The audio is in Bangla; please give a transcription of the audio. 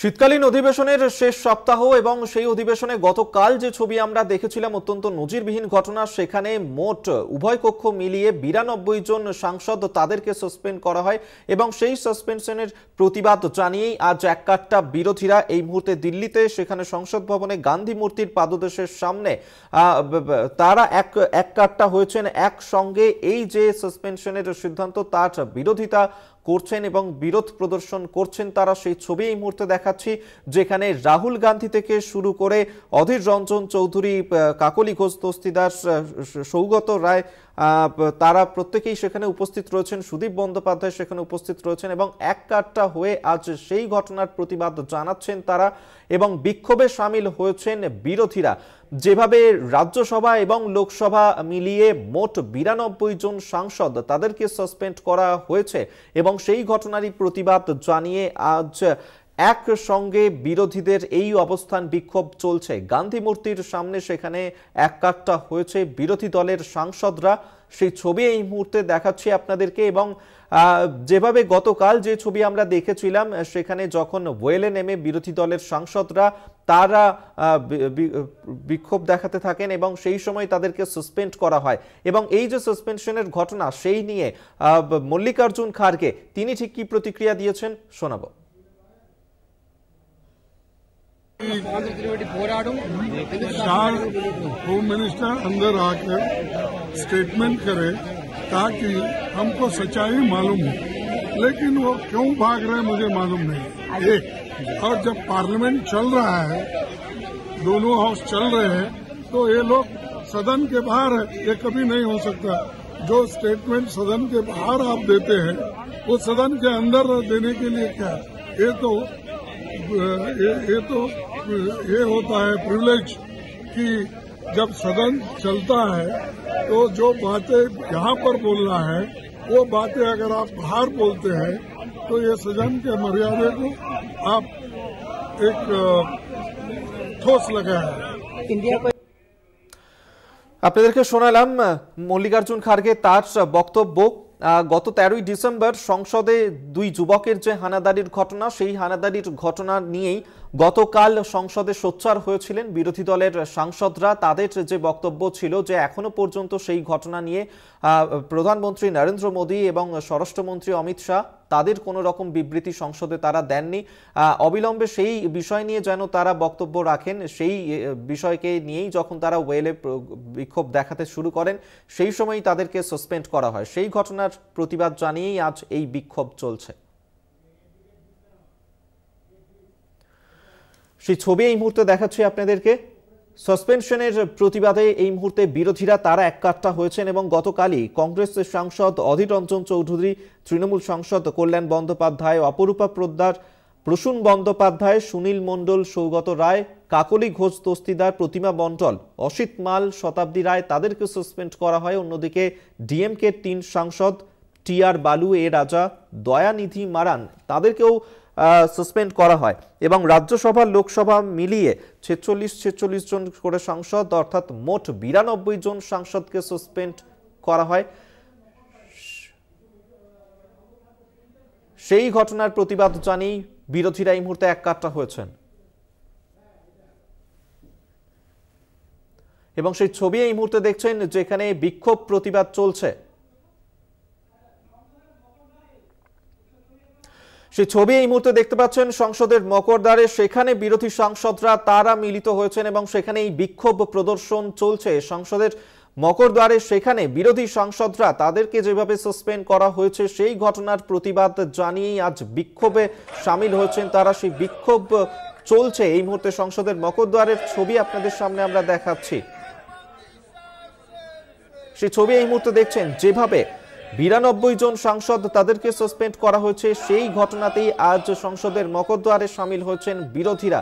শীতকালীন অধিবেশনের শেষ সপ্তাহ এবং সেই অধিবেশনে গতকাল যে ছবি আমরা দেখেছিলাম অত্যন্ত নজিরবিহীন ঘটনা। সেখানে মোট উভয় কক্ষ মিলিয়ে 92 জন সাংসদ তাদেরকে সাসপেন্ড করা হয় এবং সেই সাসপেনশনের প্রতিবাদ জানিয়েই আজ এককাট্টা বিরোধীরা এই মুহূর্তে দিল্লিতে সেখানে সংসদ ভবনে গান্ধী মূর্তির পাদদেশের সামনে তারা এককাট্টা হয়েছেন একসঙ্গে। এই যে সাসপেনশনের সিদ্ধান্ত তার বিরোধিতা করছেন এবং বিরোধ প্রদর্শন করছেন তারা। সেই ছবি এই মুহূর্তে দেখাচ্ছি, যেখানে রাহুল গান্ধী থেকে শুরু করে অধীর রঞ্জন চৌধুরী, কাকলি ঘোষ দস্তিদার, সৌগত রায়, তারা প্রত্যেকেই সেখানে উপস্থিত রয়েছেন। সুদীপ বন্দ্যোপাধ্যায় সেখানে উপস্থিত রয়েছেন এবং এককাট্টা হয়ে আজ সেই ঘটনার প্রতিবাদ জানাচ্ছেন তারা এবং বিক্ষোভে সামিল হয়েছেন বিরোধীরা। যেভাবে রাজ্যসভা এবং লোকসভা মিলিয়ে মোট 92 জন সাংসদ তাদেরকে সাসপেন্ড করা হয়েছে এবং সেই ঘটনারই প্রতিবাদ জানিয়ে আজ একসঙ্গে বিরোধীদের এই অবস্থান বিক্ষোভ চলছে গান্ধী মূর্তির সামনে। সেখানে এককাট্টা হয়েছে বিরোধী দলের সাংসদরা। সেই ছবি এই মুহূর্তে দেখাচ্ছি আপনাদেরকে এবং যেভাবে গতকাল যে ছবি আমরা দেখেছিলাম সেখানে যখন ওয়েলে নেমে বিরোধী দলের সাংসদরা তারা বিক্ষোভ দেখাতে থাকেন এবং সেই সময় তাদেরকে সাসপেন্ড করা হয় এবং এই যে সাসপেনশনের ঘটনা সেই নিয়ে মল্লিকার্জুন খারগে তিনি ঠিক কি প্রতিক্রিয়া দিয়েছেন শোনাবো। चार होम मिनिस्टर अंदर आकर स्टेटमेंट करे ताकि हमको सच्चाई मालूम हो, लेकिन वो क्यों भाग रहे हैं मुझे मालूम नहीं। एक और जब पार्लियामेंट चल रहा है, दोनों हाउस चल रहे हैं, तो ये लोग सदन के बाहर है, ये कभी नहीं हो सकता। जो स्टेटमेंट सदन के बाहर आप देते हैं वो सदन के अंदर देने के लिए क्या, ये होता है प्रिविलेज कि जब सदन चलता है तो जो बातें यहाँ पर बोलना है वो बातें अगर आप बाहर बोलते हैं तो ये सदन के मर्यादे को आप एक ठोस लगाया है। আপনাদেরকে শোনালাম মল্লিকার্জুন খারগে তার বক্তব্য। গত 13ই ডিসেম্বর সংসদে দুই যুবকের যে হানাদারির ঘটনা, সেই হানাদারির ঘটনা নিয়েই গতকাল সংসদে সোচ্চার হয়েছিলেন বিরোধী দলের সাংসদরা। তাদের যে বক্তব্য ছিল যে এখনো পর্যন্ত সেই ঘটনা নিয়ে প্রধানমন্ত্রী নরেন্দ্র মোদী এবং স্বরাষ্ট্রমন্ত্রী অমিত শাহ তাদের কোনো রকম বিবৃতি সংসদে তারা দেননি। অবিলম্বে সেই বিষয় নিয়ে যেন তারা বক্তব্য রাখেন, সেই বিষয়কে নিয়েই যখন তারা ওয়েলে বিক্ষোভ দেখাতে শুরু করেন সেই সময়ই তাদেরকে সাসপেন্ড করা হয়। সেই ঘটনার প্রতিবাদ জানিয়েই আজ এই বিক্ষোভ চলছে। সেই ছবি এই মুহূর্তে দেখাচ্ছি আপনাদেরকে। সাসপেনশনের প্রতিবাদে এই মুহূর্তে বিরোধীরা তারা এককাট্টা হয়েছেন এবং গতকালই কংগ্রেসের সাংসদ অধীর রঞ্জন চৌধুরী, তৃণমূল সাংসদ কল্যাণ বন্দ্যোপাধ্যায়, অপরূপা পোদ্দার, প্রসূন বন্দ্যোপাধ্যায়, সুনীল মণ্ডল, সৌগত রায়, কাকলি ঘোষ দস্তিদার, প্রতিমা মণ্ডল, অসিত মাল, শতাব্দী রায় তাদেরকে সাসপেন্ড করা হয়। অন্যদিকে ডিএমকে 3 সাংসদ টি.আর. বালু, এ রাজা, দয়ানিধি মারান তাদেরকেও সাসপেন্ড করা হয় এবং রাজ্যসভা লোকসভা মিলিয়ে 46 জন করে সাংসদ অর্থাৎ মোট 92 জন সাংসদকে সাসপেন্ড করা হয়। সেই ঘটনার প্রতিবাদ জানিয়ে বিরোধীরা এই মুহূর্তে এককাট্টা হয়েছেন এবং সেই ছবি এই মুহূর্তে দেখছেন যেখানে বিক্ষোভ প্রতিবাদ চলছে। সেই ছবি এই মুহূর্তে দেখতে পাচ্ছেন সংসদের মকরদ্বারে। সেখানে বিরোধী সাংসদরা তারা মিলিত হয়েছেন এবং সেখানে এই বিক্ষোভ প্রদর্শন চলছে সংসদের মকরদ্বারে। সেখানে বিরোধী সাংসদরা তাদেরকে যেভাবে সাসপেন্ড করা হয়েছে সেই ঘটনার প্রতিবাদ জানিয়েই আজ বিক্ষোভে সামিল হয়েছেন তারা। সেই বিক্ষোভ চলছে এই মুহূর্তে সংসদের মকরদ্বারের ছবি আপনাদের সামনে আমরা দেখাচ্ছি। সেই ছবি এই মুহূর্তে দেখছেন যেভাবে 92 জন সাংসদ তাদেরকে সাসপেন্ড করা হয়েছে সেই ঘটনাতেই আজ সংসদের মকরদ্বারে সামিল হয়েছেন বিরোধীরা।